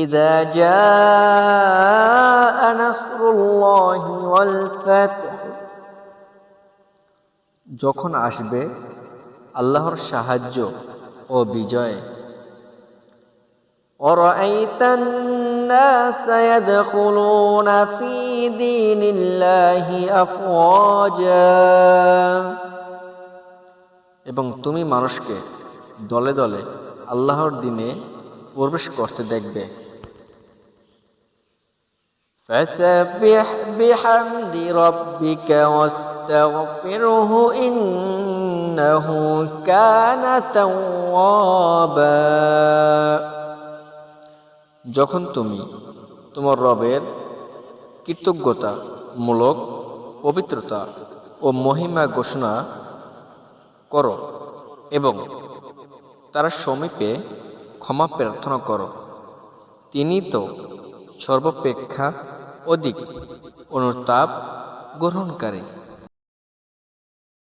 ইযা জাআ নাসরুল্লাহি ওয়াল ফাতহ, যখন আসবে আল্লাহর সাহায্য ও বিজয়। ওয়ারাআইতান নাসা ইয়াদখুলুনা ফী দীনিল্লাহি আফওয়াজা, এবং তুমি মানুষকে দলে দলে আল্লাহর দ্বীনে প্রবেশ করতে দেখবে। ফাসাব্বিহ বিহামদি রাব্বিকা ওয়াস্তাগফিরহু ইন্নাহু কানা তাওয়াবা, যখন তুমি তোমার রবের কৃতজ্ঞতা মূলক পবিত্রতা ও মহিমা ঘোষণা করো এবং তার সমীপে ক্ষমা প্রার্থনা করো, তিনি তো সর্বাপেক্ষা অধিক অনুতাপ গ্রহণকারী।